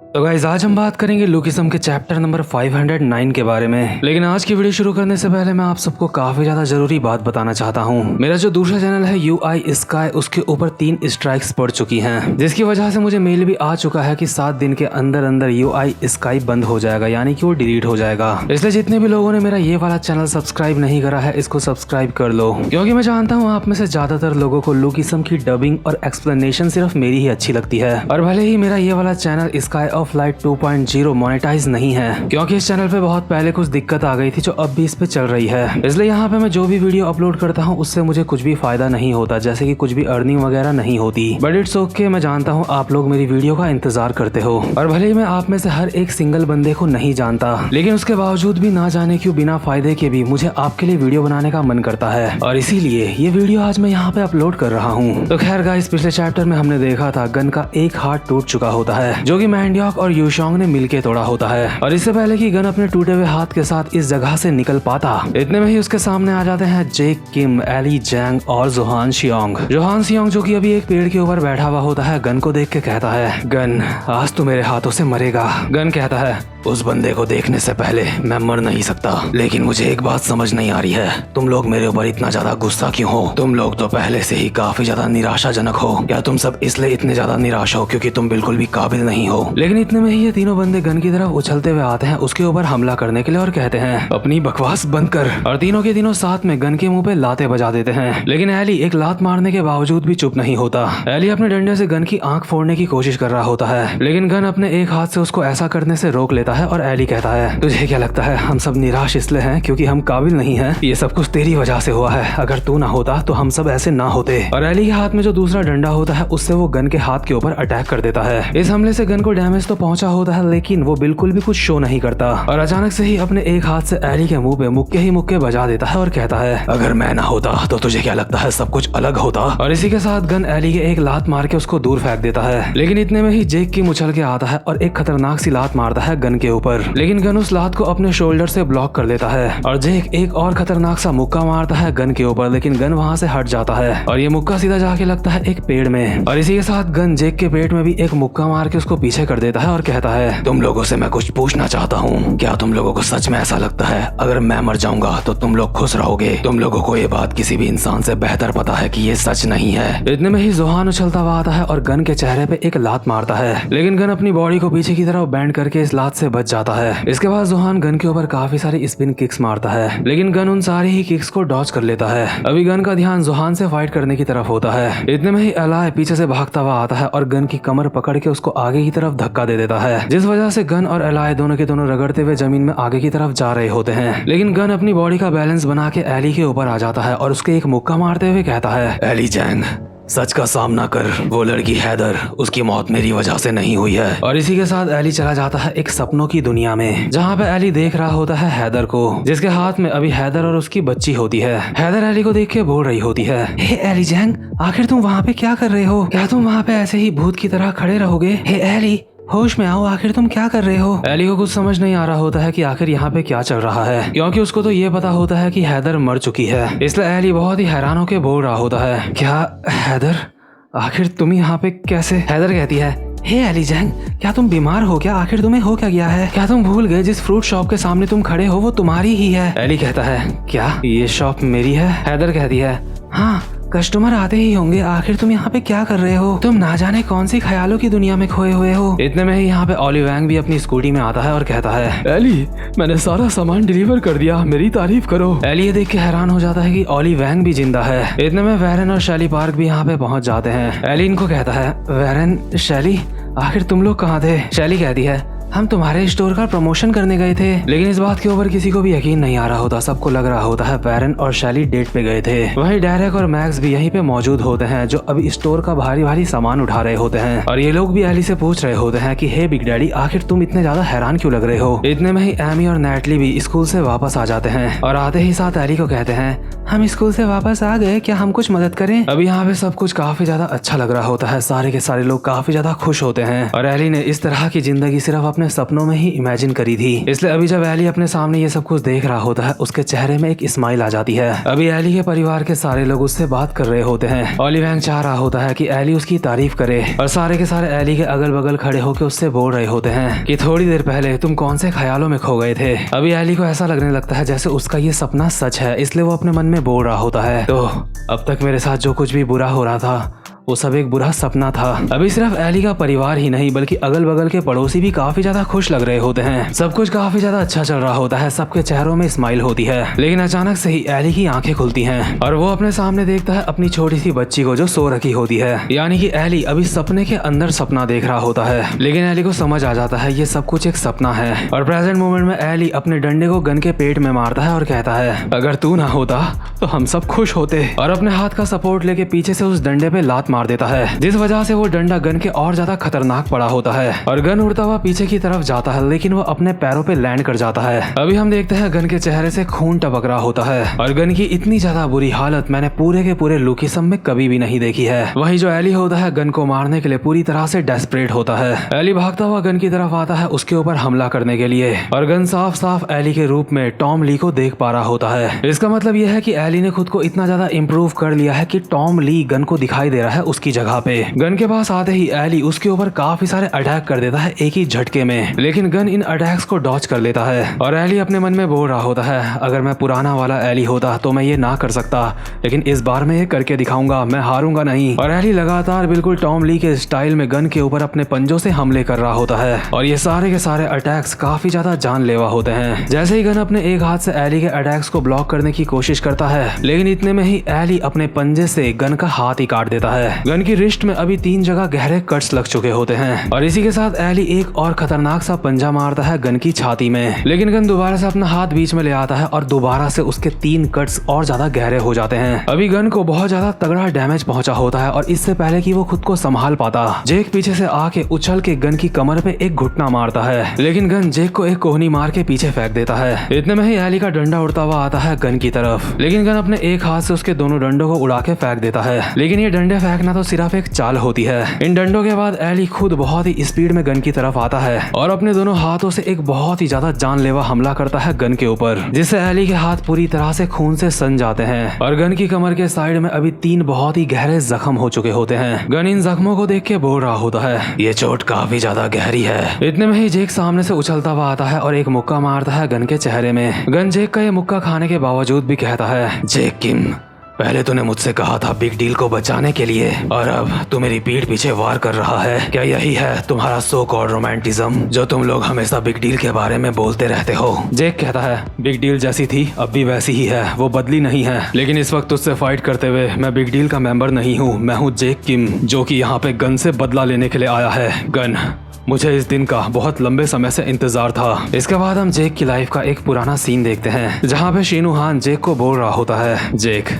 तो गाइस आज हम बात करेंगे लुकिज्म के चैप्टर नंबर 509 के बारे में। लेकिन आज की वीडियो शुरू करने से पहले मैं आप सबको काफी ज्यादा जरूरी बात बताना चाहता हूँ। मेरा जो दूसरा चैनल है UI स्काई, उसके ऊपर 3 स्ट्राइक्स पड़ चुकी हैं, जिसकी वजह से मुझे मेल भी आ चुका है कि 7 दिन के अंदर अंदर UI स्काई बंद हो जाएगा, यानी कि वो डिलीट हो जाएगा। इसलिए जितने भी लोगों ने मेरा ये वाला चैनल सब्सक्राइब नहीं करा है, इसको सब्सक्राइब कर लो, क्योंकि मैं जानता हूँ आप में से ज्यादातर लोगों को लुकिज्म की डबिंग और एक्सप्लेनेशन सिर्फ मेरी ही अच्छी लगती है। और भले ही मेरा ये वाला channel sky of light 2.0 monetize नहीं है, क्योंकि इस चैनल पे बहुत पहले कुछ दिक्कत आ गई थी जो अब भी इस पे चल रही है। इसलिए यहाँ पे मैं जो भी वीडियो अपलोड करता हूँ उससे मुझे कुछ भी फायदा नहीं होता, जैसे कि कुछ भी अर्निंग वगैरह नहीं होती। बट इट्स ओके, मैं जानता हूँ आप लोग मेरी वीडियो का इंतजार करते हो। और भले ही मैं आप में से हर एक सिंगल बंदे को नहीं जानता, लेकिन उसके बावजूद भी ना जाने क्यों बिना फायदे के भी मुझे आपके लिए वीडियो बनाने का मन करता है, और इसीलिए ये वीडियो आज मैं यहाँ पे अपलोड कर रहा हूँ। तो खैर गाइस, पिछले चैप्टर में हमने देखा था गन का एक हाथ टूट चुका होता है, जो कि मैंडियोक और यूशोंग ने मिलके तोड़ा होता है। और इससे पहले कि गन अपने टूटे हुए हाथ के साथ इस जगह से निकल पाता, इतने में ही उसके सामने आ जाते हैं जेक किम, एली जैंग और जोहान शियोंग। जोहान शियोंग जो कि अभी एक पेड़ के ऊपर बैठा हुआ होता है, गन को देख के कहता है, गन आज तू मेरे हाथों से मरेगा। गन कहता है, उस बंदे को देखने से पहले मैं मर नहीं सकता, लेकिन मुझे एक बात समझ नहीं आ रही है, तुम लोग मेरे ऊपर इतना ज्यादा गुस्सा क्यों हो? तुम लोग तो पहले से ही काफी ज्यादा निराशाजनक हो। क्या तुम सब इसलिए इतने ज्यादा निराश हो क्योंकि तुम बिल्कुल भी काबिल नहीं हो? लेकिन इतने में ही ये तीनों बंदे गन की तरफ उछलते हुए आते हैं उसके ऊपर हमला करने के लिए, और कहते हैं, अपनी बकवास बंद कर। और तीनों के तीनों साथ में गन के मुंह पे लाते बजा देते हैं। लेकिन एली एक लात मारने के बावजूद भी चुप नहीं होता। एली अपने डंडे से गन की आंख फोड़ने की कोशिश कर रहा होता है, लेकिन गन अपने एक हाथ से उसको ऐसा करने से रोक लेता है। और एली कहता है, तुझे क्या लगता है हम सब निराश इसलिए हैं क्योंकि हम काबिल नहीं हैं? ये सब कुछ तेरी वजह से हुआ है, अगर तू ना होता तो हम सब ऐसे ना होते। और एली के हाथ में जो दूसरा डंडा होता है उससे वो गन के हाथ के ऊपर अटैक कर देता है। इस हमले से गन को डैमेज तो पहुंचा होता है, लेकिन वो बिल्कुल भी कुछ शो नहीं करता, और अचानक से ही अपने एक हाथ से एली के मुंह पे मुक्के ही मुक्के बजा देता है और कहता है, अगर मैं ना होता तो तुझे क्या लगता है सब कुछ अलग होता? और इसी के साथ गन एली के एक लात मार के उसको दूर फेंक देता है। लेकिन इतने में ही जेक की उछल के आता है और एक खतरनाक सी लात मारता है गन के ऊपर, लेकिन गन उस लात को अपने शोल्डर से ब्लॉक कर देता है। और जेक एक और खतरनाक सा मुक्का मारता है गन के ऊपर, लेकिन गन वहां से हट जाता है और ये मुक्का सीधा जाके लगता है एक पेड़ में। और इसी के साथ गन जेक के पेट में भी एक मुक्का मार के उसको पीछे कर देता है और कहता है, तुम लोगों से मैं कुछ पूछना चाहता हूँ, क्या तुम लोगों को सच में ऐसा लगता है अगर मैं मर जाऊंगा तो तुम लोग खुश रहोगे? तुम लोगों को ये बात किसी भी इंसान से बेहतर पता है कि ये सच नहीं है। इतने में ही जोहान उछलता हुआ आता है और गन के चेहरे पे एक लात मारता है, लेकिन गन अपनी बॉडी को पीछे की तरफ बैंड करके इस लात से बच जाता है। इसके बाद जोहान गन के ऊपर काफी सारी स्पिन किक्स मारता है, लेकिन गन उन सारी ही किक्स को डॉज कर लेता है। अभी गन का ध्यान जोहान से फाइट करने की तरफ होता है। इतने में ही एलाय पीछे से भागता हुआ आता है और गन की कमर पकड़ के उसको आगे की तरफ धक्का दे देता है, जिस वजह से गन और एलाय दोनों के दोनों रगड़ते हुए जमीन में आगे की तरफ जा रहे होते हैं। लेकिन गन अपनी बॉडी का बैलेंस बना के एली के ऊपर आ जाता है और उसके एक मुक्का मारते हुए कहता है, एली जैंग सच का सामना कर, वो लड़की हैदर, उसकी मौत मेरी वजह से नहीं हुई है। और इसी के साथ एली चला जाता है एक सपनों की दुनिया में, जहाँ पे एली देख रहा होता है हैदर को, जिसके हाथ में अभी हैदर और उसकी बच्ची होती है। हैदर एली को देख के बोल रही होती है, हे एली जैंग, आखिर तुम वहाँ पे क्या कर रहे हो? क्या तुम वहाँ पे ऐसे ही भूत की तरह खड़े रहोगे? हे एली, होश में आओ, आखिर तुम क्या कर रहे हो? एली को कुछ समझ नहीं आ रहा होता है कि आखिर यहाँ पे क्या चल रहा है, क्योंकि उसको तो ये पता होता है कि हैदर मर चुकी है। इसलिए एली बहुत ही हैरान होकर बोल रहा होता है, क्या हैदर, आखिर तुम यहाँ पे कैसे? हैदर कहती है, हे एली जैंग, क्या तुम बीमार हो क्या? आखिर तुम्हें हो क्या गया है? क्या तुम भूल गए जिस फ्रूट शॉप के सामने तुम खड़े हो वो तुम्हारी ही है? एली कहता है, क्या ये शॉप मेरी है? हैदर कहती है, हाँ, कस्टमर आते ही होंगे, आखिर तुम यहाँ पे क्या कर रहे हो? तुम ना जाने कौन सी ख्यालों की दुनिया में खोए हुए हो। इतने में ही यहाँ पे ओली वैंग भी अपनी स्कूटी में आता है और कहता है, एली, मैंने सारा सामान डिलीवर कर दिया, मेरी तारीफ करो। एली ये देख के हैरान हो जाता है कि ओली वैंग भी जिंदा है। इतने में वैरन और शैली पार्क भी यहाँ पे पहुंच जाते हैं। एली इनको कहता है, वैरन, शैली, आखिर तुम लोग कहाँ थे? शैली कहती है, हम तुम्हारे स्टोर का प्रमोशन करने गए थे। लेकिन इस बात के ऊपर किसी को भी यकीन नहीं आ रहा होता, सबको लग रहा होता है वैरन और शैली डेट पे गए थे। वहीं डेरेक और मैक्स भी यहीं पे मौजूद होते हैं, जो अभी स्टोर का भारी भारी सामान उठा रहे होते हैं। और ये लोग भी एली से पूछ रहे होते हैं कि हे बिग डैडी, आखिर तुम इतने ज्यादा हैरान क्यों लग रहे हो? इतने में ही एमी और नेटली भी स्कूल से वापस आ जाते हैं और आते ही साथ एली को कहते हैं, हम स्कूल से वापस आ गए, क्या हम कुछ मदद करें? अभी यहाँ पे सब कुछ काफी ज्यादा अच्छा लग रहा होता है, सारे के सारे लोग काफी ज्यादा खुश होते हैं और एली ने इस तरह की जिंदगी सिर्फ अपने सपनों में ही इमेजिन करी थी। इसलिए अभी जब एली अपने सामने ये सब कुछ देख रहा होता है, उसके चेहरे में एक स्माइल आ जाती है। अभी एली के परिवार के सारे लोग उससे बात कर रहे होते हैं। ओलिवैंग चाह रहा होता है कि एली उसकी तारीफ करे और सारे के सारे एली के अगल बगल खड़े होकर उससे बोल रहे होते हैं कि थोड़ी देर पहले तुम कौन से ख्यालों में खो गए थे। अभी एली को ऐसा लगने लगता है जैसे उसका ये सपना सच है, इसलिए वो अपने मन में बोल रहा होता है, तो अब तक मेरे साथ जो कुछ भी बुरा हो रहा था वो सब एक बुरा सपना था। अभी सिर्फ एली का परिवार ही नहीं बल्कि अगल बगल के पड़ोसी भी काफी ज्यादा खुश लग रहे होते हैं। सब कुछ काफी ज्यादा अच्छा चल रहा होता है, सबके चेहरों में स्माइल होती है। लेकिन अचानक से ही एली की आंखें खुलती हैं और वो अपने सामने देखता है अपनी छोटी सी बच्ची को जो सो रखी होती है। यानी कि एली अभी सपने के अंदर सपना देख रहा होता है। लेकिन एली को समझ आ जाता है ये सब कुछ एक सपना है और प्रेजेंट मोमेंट में एली अपने डंडे को गन के पेट में मारता है और कहता है, अगर तू ना होता तो हम सब खुश होते, और अपने हाथ का सपोर्ट लेके पीछे से उस डंडे पे लात मार देता है, जिस वजह से वो डंडा गन के और ज्यादा खतरनाक पड़ा होता है और गन उड़ता हुआ पीछे की तरफ जाता है, लेकिन वो अपने पैरों पे लैंड कर जाता है। अभी हम देखते हैं गन के चेहरे से खून टपक रहा होता है और गन की इतनी ज्यादा बुरी हालत मैंने पूरे के पूरे लुकीसम में कभी भी नहीं देखी है। वही जो एली होता है गन को मारने के लिए पूरी तरह से डेस्परेट होता है। एली भागता हुआ गन की तरफ आता है उसके ऊपर हमला करने के लिए और गन साफ साफ एली के रूप में टॉम ली को देख पा रहा होता है। इसका मतलब यह है कि एली ने खुद को इतना ज्यादा इम्प्रूव कर लिया है कि टॉम ली गन को दिखाई दे रहा है उसकी जगह पे। गन के पास आते ही एली उसके ऊपर काफी सारे अटैक कर देता है एक ही झटके में, लेकिन गन इन अटैक्स को डॉच कर लेता है और एली अपने मन में बोल रहा होता है, अगर मैं पुराना वाला एली होता तो मैं ये ना कर सकता, लेकिन इस बार मैं ये करके दिखाऊंगा, मैं हारूंगा नहीं। और एली लगातार बिल्कुल टॉम ली के स्टाइल में गन के ऊपर अपने पंजों से हमले कर रहा होता है और ये सारे के सारे अटैक्स काफी ज्यादा जानलेवा होते हैं। जैसे ही गन अपने एक हाथ से एली के अटैक्स को ब्लॉक करने की कोशिश करता है, लेकिन इतने में ही एली अपने पंजे से गन का हाथ ही काट देता है। गन की रिस्ट में अभी 3 जगह गहरे कट्स लग चुके होते हैं और इसी के साथ एली एक और खतरनाक सा पंजा मारता है गन की छाती में, लेकिन गन दोबारा से अपना हाथ बीच में ले आता है और दोबारा से उसके 3 कट्स और ज्यादा गहरे हो जाते हैं। अभी गन को बहुत ज्यादा तगड़ा डैमेज पहुंचा होता है और इससे पहले कि वो खुद को संभाल पाता, जेक पीछे से आके उछल के गन की कमर पे एक घुटना मारता है, लेकिन गन जेक को एक कोहनी मार के पीछे फेंक देता है। इतने में ही एली का डंडा उड़ता हुआ आता है गन की तरफ, लेकिन गन अपने एक हाथ से उसके दोनों डंडों को उड़ा के फेंक देता है। लेकिन ये डंडे फेंकना तो सिर्फ एक चाल होती है। इन डंडों के बाद एली खुद बहुत ही स्पीड में गन की तरफ आता है और अपने दोनों हाथों से एक बहुत ही ज्यादा जानलेवा हमला करता है गन के ऊपर, जिससे एली के हाथ पूरी तरह से खून से सन जाते हैं और गन की कमर के साइड में अभी 3 बहुत ही गहरे जख्म हो चुके होते हैं। गन इन जख्मों को देख के बोल रहा होता है, ये चोट काफी ज्यादा गहरी है। इतने में ही जेक सामने से उछलता हुआ आता है और एक मुक्का मारता है गन के चेहरे में। गन जेक का ये मुक्का खाने के बावजूद भी कहता है, जेक किम, पहले तूने मुझसे कहा था बिग डील को बचाने के लिए, और अब तू मेरी पीठ पीछे वार कर रहा है। क्या यही है तुम्हारा सो कॉल्ड रोमांटिज्म जो तुम लोग हमेशा बिग डील के बारे में बोलते रहते हो? जेक कहता है, बिग डील जैसी थी अब भी वैसी ही है, वो बदली नहीं है, लेकिन इस वक्त तुझसे फाइट करते हुए मैं बिग डील का मेंबर नहीं हूँ। मैं हूँ जेक किम, जो कि यहाँ पे गन से बदला लेने के लिए आया है। गन, मुझे इस दिन का बहुत लंबे समय से इंतजार था। इसके बाद हम जेक की लाइफ का एक पुराना सीन देखते हैं जहाँ पे शीनू हान जेक को बोल रहा होता है, जेक,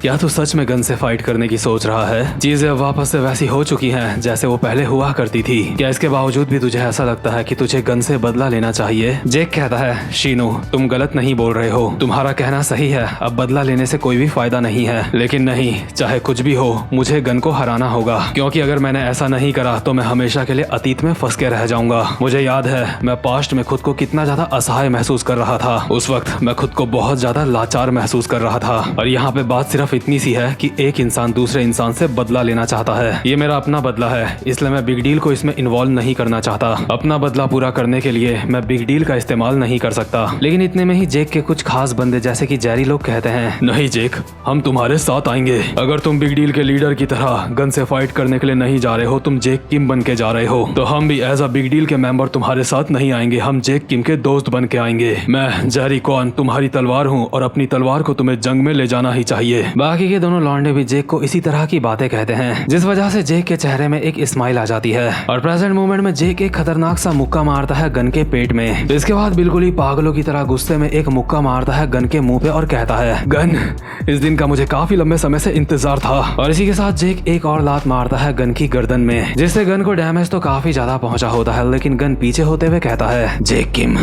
क्या तू सच में गन से फाइट करने की सोच रहा है? चीजें अब वापस से वैसी हो चुकी हैं जैसे वो पहले हुआ करती थी। क्या इसके बावजूद भी तुझे ऐसा लगता है कि तुझे गन से बदला लेना चाहिए? जेक कहता है, शीनू, तुम गलत नहीं बोल रहे हो, तुम्हारा कहना सही है, अब बदला लेने से कोई भी फायदा नहीं है, लेकिन नहीं, चाहे कुछ भी हो, मुझे गन को हराना होगा, क्योंकि अगर मैंने ऐसा नहीं करा तो मैं हमेशा के लिए अतीत में फंस के रह जाऊंगा। मुझे याद है मैं पास्ट में खुद को कितना ज्यादा असहाय महसूस कर रहा था। उस वक्त मैं खुद को बहुत ज्यादा लाचार महसूस कर रहा था और यहाँ पे बात सिर्फ इतनी सी है कि एक इंसान दूसरे इंसान से बदला लेना चाहता है। ये मेरा अपना बदला है, इसलिए मैं बिग डील को इसमें इन्वॉल्व नहीं करना चाहता। अपना बदला पूरा करने के लिए मैं बिग डील का इस्तेमाल नहीं कर सकता। लेकिन इतने में ही जेक के कुछ खास बंदे जैसे कि जेरी लोग कहते हैं, नहीं जेक, हम तुम्हारे साथ आएंगे। अगर तुम बिग डील के लीडर की तरह गन से फाइट करने के लिए नहीं जा रहे हो, तुम जेक किम बन के जा रहे हो, तो हम भी एज अ बिग डील के मेंबर तुम्हारे साथ नहीं आएंगे, हम जेक किम के दोस्त बन के आएंगे। मैं जेरी कॉन तुम्हारी तलवार हूँ और अपनी तलवार को तुम्हें जंग में ले जाना ही चाहिए। बाकी के दोनों लौंडे भी जेक को इसी तरह की बातें कहते हैं, जिस वजह से जेक के चेहरे में एक स्माइल आ जाती है और प्रेजेंट मोमेंट में जेक एक खतरनाक सा मुक्का मारता है गन के पेट में। इसके बाद बिल्कुल ही पागलों की तरह गुस्से में एक मुक्का मारता है गन के मुंह पे और कहता है, गन, इस दिन का मुझे काफी लंबे समय से इंतजार था। और इसी के साथ जेक एक और लात मारता है गन की गर्दन में, जिससे गन को डैमेज तो काफी ज्यादा पहुंचा होता है, लेकिन गन पीछे होते हुए कहता है, जेक किम,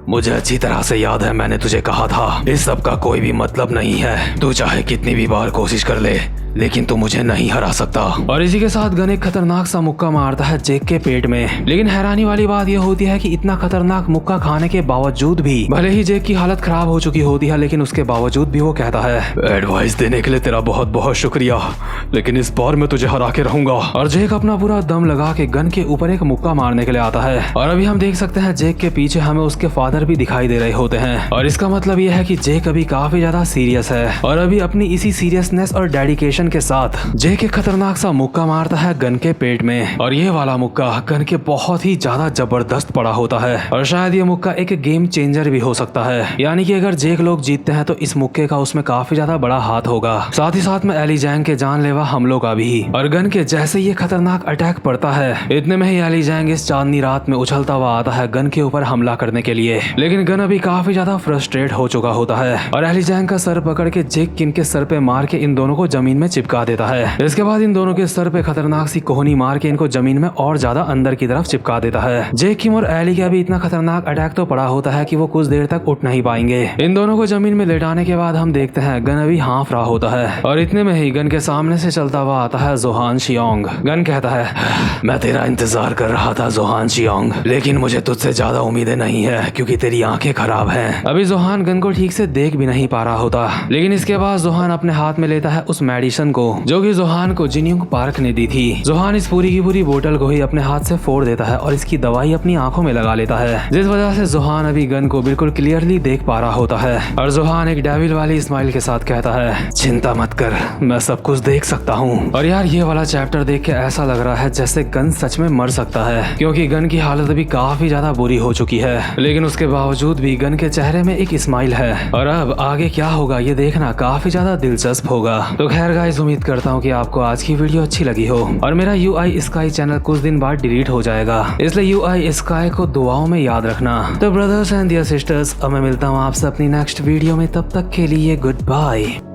मुझे अच्छी तरह से याद है मैंने तुझे कहा था इस सब का कोई भी मतलब नहीं है। तू चाहे कितनी भी बार कोशिश कर ले लेकिन तू मुझे नहीं हरा सकता। और इसी के साथ गन एक खतरनाक सा मुक्का मारता है जेक के पेट में। लेकिन हैरानी वाली बात यह होती है कि इतना खतरनाक मुक्का खाने के बावजूद भी भले ही जेक की हालत खराब हो चुकी होती है लेकिन उसके बावजूद भी वो कहता है एडवाइस देने के लिए तेरा बहुत बहुत शुक्रिया, लेकिन इस बार मैं तुझे हरा के रहूंगा। और जेक अपना पूरा दम लगा के गन के ऊपर एक मुक्का मारने के लिए आता है। और अभी हम देख सकते हैं जेक के पीछे हमें उसके फादर भी दिखाई दे रहे होते हैं। और इसका मतलब यह है कि जेक अभी काफी ज्यादा सीरियस है और अभी अपनी इसी सीरियसनेस और डेडिकेशन के साथ जेक एक खतरनाक सा मुक्का मारता है गन के पेट में। और ये वाला मुक्का गन के बहुत ही ज्यादा जबरदस्त पड़ा होता है और शायद ये मुक्का एक गेम चेंजर भी हो सकता है। यानी कि अगर जेक लोग जीतते हैं तो इस मुक्के का उसमें काफी ज्यादा बड़ा हाथ होगा, साथ ही साथ में एली जैंग के जानलेवा हमलों का भी। और गन के जैसे ये खतरनाक अटैक पड़ता है इतने में ही एली जैंग इस चांदनी रात में उछलता हुआ आता है गन के ऊपर हमला करने के लिए। लेकिन गन अभी काफी ज्यादा फ्रस्ट्रेट हो चुका होता है और एली जैंग का सर पकड़ के जेक किम के सर पे मार के इन दोनों को जमीन में चिपका देता है। इसके बाद इन दोनों के सर पे खतरनाक सी कोहनी मार के इनको जमीन में और ज्यादा अंदर की तरफ चिपका देता है। जेक किम और एली का भी इतना खतरनाक अटैक तो पड़ा होता है कि वो कुछ देर तक उठ नहीं पाएंगे। इन दोनों को जमीन में लेटाने के बाद हम देखते हैं गन अभी हाँफ रहा होता है और इतने में ही गन के सामने से चलता हुआ आता है जोहान शियोंग। गन कहता है मैं तेरा इंतजार कर रहा था जोहान शियोंग, लेकिन मुझे तुझसे ज्यादा उम्मीदें नहीं है क्योंकि तेरी आंखें खराब हैं। अभी जोहान गन को ठीक से देख भी नहीं पा रहा होता, लेकिन इसके बाद जोहान अपने हाथ में लेता है उस मेडिसिन को जो कि जोहान को जिनयुंग पार्क ने दी थी। जोहान इस पूरी की पूरी बोतल को ही अपने हाथ से फोड़ देता है और इसकी दवाई अपनी आंखों में लगा लेता है, जिस वजह से जोहान अभी गन को बिल्कुल क्लियरली देख पा रहा होता है। और जोहान एक डेविल वाली स्माइल के साथ कहता है चिंता मत कर, मैं सब कुछ देख सकता हूँ। और यार ये वाला चैप्टर देख के ऐसा लग रहा है जैसे गन सच में मर सकता है, क्योंकि गन की हालत अभी काफी ज्यादा बुरी हो चुकी है, लेकिन उसके बावजूद भी गन के चेहरे में एक स्माइल है। और अब आगे क्या होगा ये देखना काफी ज्यादा दिलचस्प होगा। तो खैर गाइस, उम्मीद करता हूँ कि आपको आज की वीडियो अच्छी लगी हो। और मेरा UI स्काई चैनल कुछ दिन बाद डिलीट हो जाएगा, इसलिए UI स्काई को दुआओं में याद रखना। तो ब्रदर्स एंड डियर सिस्टर्स, अब मैं मिलता हूँ आपसे अपनी नेक्स्ट वीडियो में, तब तक के लिए गुड बाय।